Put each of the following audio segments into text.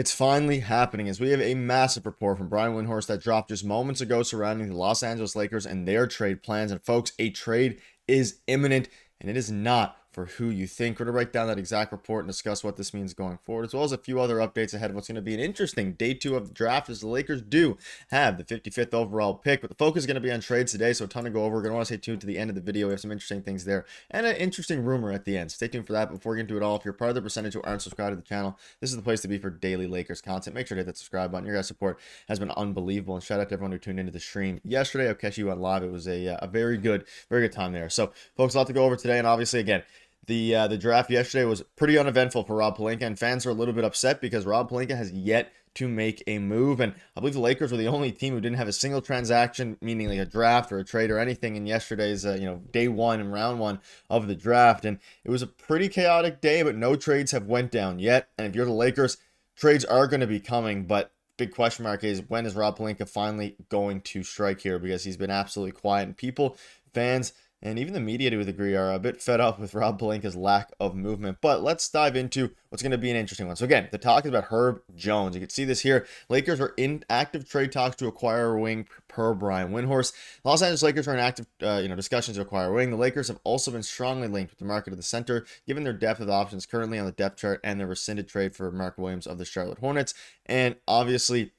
It's finally happening as we have a massive report from Brian Windhorst that dropped just moments ago surrounding the Los Angeles Lakers and their trade plans. And folks, a trade is imminent, and it is not for who you think. We're going to break down that exact report and discuss what this means going forward, as well as a few other updates ahead of what's going to be an interesting day 2 of the draft, as the Lakers do have the 55th overall pick. But the focus is going to be on trades today, so a ton to go over. We're going to want to stay tuned to the end of the video. We have some interesting things there and an interesting rumor at the end. Stay tuned for that. Before we get into it all, if you're part of the percentage who aren't subscribed to the channel, this is the place to be for daily Lakers content. Make sure to hit that subscribe button. Your guys' support has been unbelievable, and shout out to everyone who tuned into the stream yesterday. I'll catch you on live. It was a very good time there. So, folks, a lot to go over today, and obviously, again, the draft yesterday was pretty uneventful for Rob Pelinka, and fans are a little bit upset because Rob Pelinka has yet to make a move, and I believe the Lakers were the only team who didn't have a single transaction, meaning like a draft or a trade or anything, in yesterday's day 1 and round 1 of the draft. And it was a pretty chaotic day, but no trades have went down yet. And if you're the Lakers, trades are going to be coming, but big question mark is, when is Rob Pelinka finally going to strike here? Because he's been absolutely quiet, and people, fans, and even the media, to a degree, are a bit fed up with Rob Pelinka's lack of movement. But let's dive into what's going to be an interesting one. So again, the talk is about Herb Jones. You can see this here. Lakers are in active trade talks to acquire a wing per Brian Windhorst. Los Angeles Lakers are in active discussions to acquire a wing. The Lakers have also been strongly linked with the market of the center, given their depth of options currently on the depth chart and their rescinded trade for Mark Williams of the Charlotte Hornets. And obviously,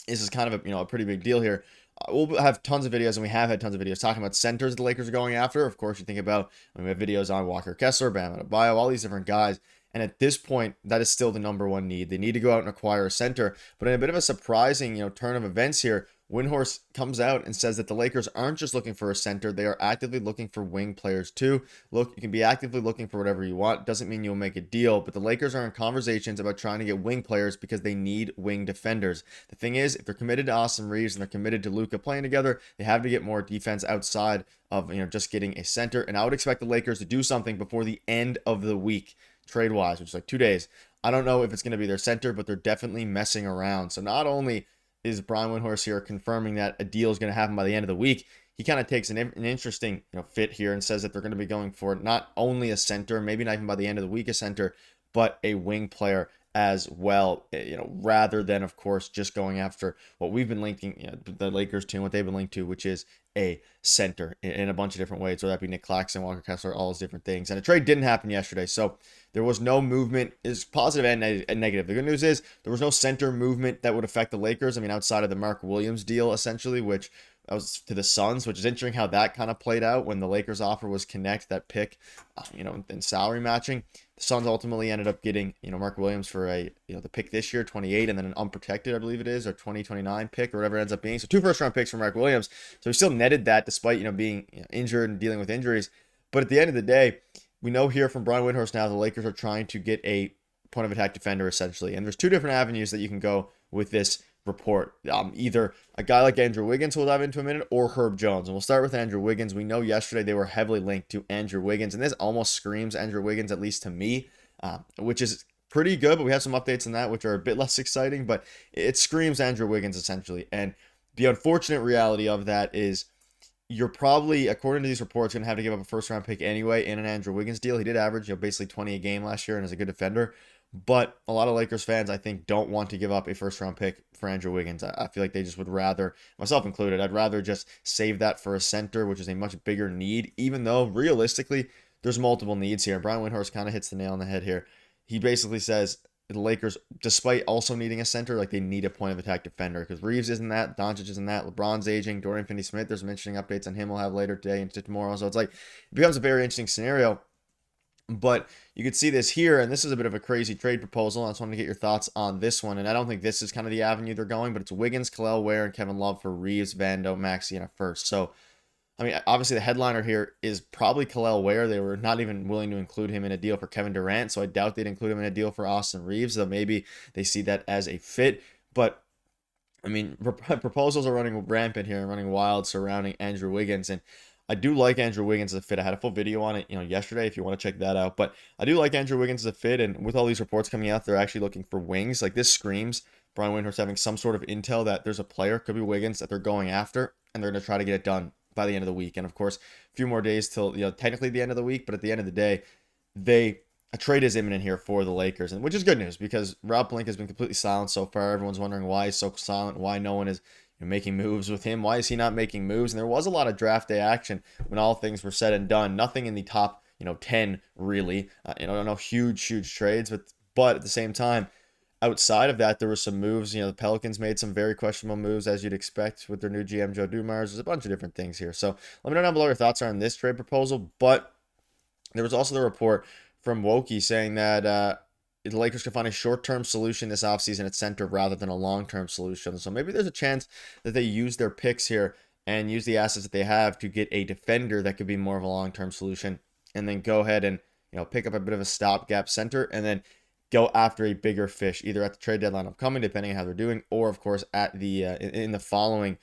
this is kind of a pretty big deal here. We'll have tons of videos, and we have had tons of videos talking about centers the Lakers are going after. Of course, you think about, we have videos on Walker Kessler, Bam Adebayo, all these different guys. And at this point, that is still the number one need. They need to go out and acquire a center. But in a bit of a surprising, turn of events here, Windhorst comes out and says that the Lakers aren't just looking for a center. They are actively looking for wing players too. Look, you can be actively looking for whatever you want. Doesn't mean you'll make a deal, but the Lakers are in conversations about trying to get wing players because they need wing defenders. The thing is, if they're committed to Austin Reaves and they're committed to Luka playing together, they have to get more defense outside of just getting a center. And I would expect the Lakers to do something before the end of the week, trade-wise, which is like 2 days. I don't know if it's going to be their center, but they're definitely messing around. So not only is Brian Windhorst here confirming that a deal is going to happen by the end of the week, he kind of takes an interesting fit here and says that they're going to be going for not only a center, maybe not even by the end of the week a center, but a wing player as well, rather than, of course, just going after what we've been linking the Lakers to and what they've been linked to, which is a center in a bunch of different ways, whether that be Nick Claxton, Walker Kessler, all those different things. And a trade didn't happen yesterday, so there was no movement. Is positive and negative. The good news is there was no center movement that would affect the Lakers. I mean, outside of the Mark Williams deal, essentially, which was to the Suns, which is interesting how that kind of played out when the Lakers offer was Knecht, that pick, and salary matching. The Suns ultimately ended up getting, Mark Williams for the pick this year, 28, and then an unprotected, I believe it is, or 2029 pick, or whatever it ends up being. So 2 first-round picks for Mark Williams. So he still netted that despite, being injured and dealing with injuries. But at the end of the day, we know here from Brian Windhorst now the Lakers are trying to get a point of attack defender, essentially. And there's 2 different avenues that you can go with this report. Either a guy like Andrew Wiggins, who we'll dive into in a minute, or Herb Jones. And we'll start with Andrew Wiggins. We know yesterday they were heavily linked to Andrew Wiggins, and this almost screams Andrew Wiggins, at least to me, which is pretty good, but we have some updates on that which are a bit less exciting, but it screams Andrew Wiggins, essentially. And the unfortunate reality of that is you're probably, according to these reports, going to have to give up a first-round pick anyway in an Andrew Wiggins deal. He did average basically 20 a game last year and is a good defender. But a lot of Lakers fans, I think, don't want to give up a first-round pick for Andrew Wiggins. I feel like they just would rather, myself included, I'd rather just save that for a center, which is a much bigger need, even though, realistically, there's multiple needs here. Brian Windhorst kind of hits the nail on the head here. He basically says the Lakers, despite also needing a center, like they need a point-of-attack defender, because Reaves isn't that, Doncic isn't that, LeBron's aging, Dorian Finney-Smith, there's some interesting updates on him we'll have later today and tomorrow. So it's like, it becomes a very interesting scenario. But you could see this here, and this is a bit of a crazy trade proposal. I just wanted to get your thoughts on this one, and I don't think this is kind of the avenue they're going, but it's Wiggins, Kel'el Ware, and Kevin Love for Reaves, Vando, Maxey, and a first. So, I mean, obviously the headliner here is probably Kel'el Ware. They were not even willing to include him in a deal for Kevin Durant, so I doubt they'd include him in a deal for Austin Reaves, though maybe they see that as a fit. But, I mean, proposals are running rampant here and running wild surrounding Andrew Wiggins, and I do like Andrew Wiggins as a fit. I had a full video on it, yesterday if you want to check that out. But I do like Andrew Wiggins as a fit, and with all these reports coming out, they're actually looking for wings. Like, this screams Brian Windhorst having some sort of intel that there's a player, could be Wiggins, that they're going after, and they're going to try to get it done by the end of the week. And of course, a few more days till, technically the end of the week, but at the end of the day, they a trade is imminent here for the Lakers, and which is good news because Rob Pelinka has been completely silent so far. Everyone's wondering why he's so silent, why no one is making moves with him. Why is he not making moves? And there was a lot of draft day action when all things were said and done. Nothing in the top 10 really. No huge trades, but at the same time, outside of that, there were some moves. The Pelicans made some very questionable moves, as you'd expect with their new GM, Joe Dumars. There's a bunch of different things here. So let me know down below your thoughts are on this trade proposal. But there was also the report from Wokey saying that the Lakers could find a short-term solution this offseason at center rather than a long-term solution. So maybe there's a chance that they use their picks here and use the assets that they have to get a defender that could be more of a long-term solution, and then go ahead and pick up a bit of a stopgap center and then go after a bigger fish, either at the trade deadline upcoming, depending on how they're doing, or of course at the in the following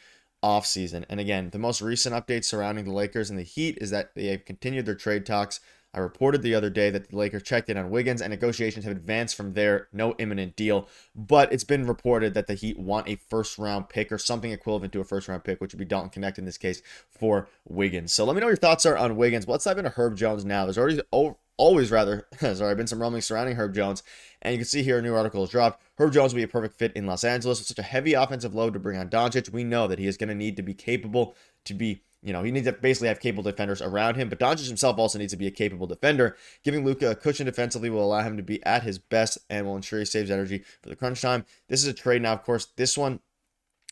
offseason. And again, the most recent updates surrounding the Lakers and the Heat is that they have continued their trade talks. I reported the other day that the Lakers checked in on Wiggins and negotiations have advanced from there. No imminent deal, but it's been reported that the Heat want a first-round pick or something equivalent to a first-round pick, which would be Dalton Knecht in this case for Wiggins. So let me know what your thoughts are on Wiggins. Let's dive into Herb Jones now. There's always been some rumblings surrounding Herb Jones, and you can see here a new article is dropped. Herb Jones will be a perfect fit in Los Angeles with such a heavy offensive load to bring on Doncic. We know that he is going to need to be capable to be. He needs to basically have capable defenders around him, but Doncic himself also needs to be a capable defender. Giving Luka a cushion defensively will allow him to be at his best and will ensure he saves energy for the crunch time. This is a trade now, of course. This one,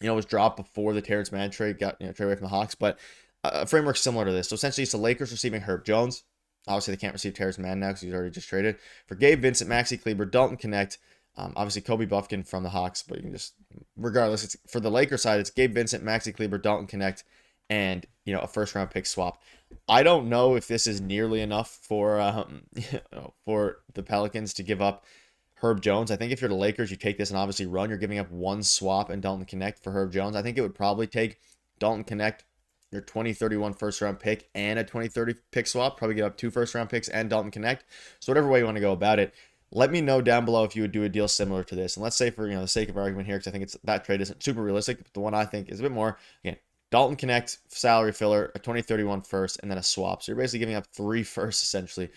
was dropped before the Terrence Mann trade got trade away from the Hawks, but a framework similar to this. So essentially, it's the Lakers receiving Herb Jones. Obviously, they can't receive Terrence Mann now because he's already just traded. For Gabe Vincent, Maxi Kleber, Dalton Knecht, obviously Kobe Buffkin from the Hawks, but you can just, regardless, it's for the Lakers side, it's Gabe Vincent, Maxi Kleber, Dalton Knecht, and a first round pick swap. I don't know if this is nearly enough for for the Pelicans to give up Herb Jones. I think if you're the Lakers, you take this and obviously run. You're giving up one swap and Dalton Knecht for Herb Jones. I think it would probably take Dalton Knecht, your 2031 first round pick, and a 2030 pick swap. Probably give up 2 first round picks and Dalton Knecht. So whatever way you want to go about it, let me know down below if you would do a deal similar to this. And let's say for the sake of argument here, because I think that trade isn't super realistic, but the one I think is a bit more, again, Dalton Knecht, salary filler, a 2031 first, and then a swap. So you're basically giving up 3 firsts essentially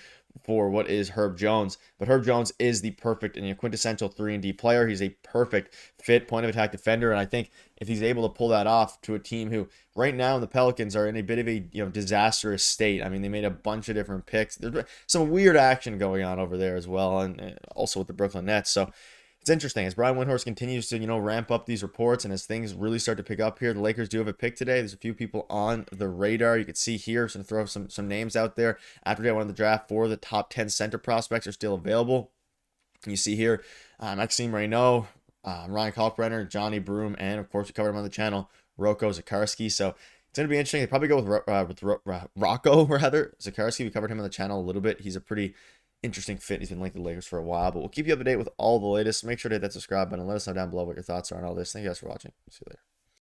for what is Herb Jones. But Herb Jones is the perfect and quintessential 3-and-D player. He's a perfect fit point of attack defender. And I think if he's able to pull that off to a team who right now the Pelicans are in a bit of a disastrous state. I mean, they made a bunch of different picks. There's some weird action going on over there as well, and also with the Brooklyn Nets. So it's interesting as Brian Windhorst continues to ramp up these reports, and as things really start to pick up here. The Lakers do have a pick today. There's a few people on the radar. You can see here, so to throw some names out there. After day 1 of the draft, 4 of the top 10 center prospects are still available. You see here Maxime Reynaud, Ryan Kalkbrenner, Johnny Broom, and of course we covered him on the channel, Rocco Zakarski. So it's going to be interesting. They probably go with Rocco Zakarski. We covered him on the channel a little bit. He's a pretty interesting fit. He's been linked to the Lakers for a while, but we'll keep you up to date with all the latest. Make sure to hit that subscribe button and let us know down below what your thoughts are on all this. Thank you guys for watching. See you later.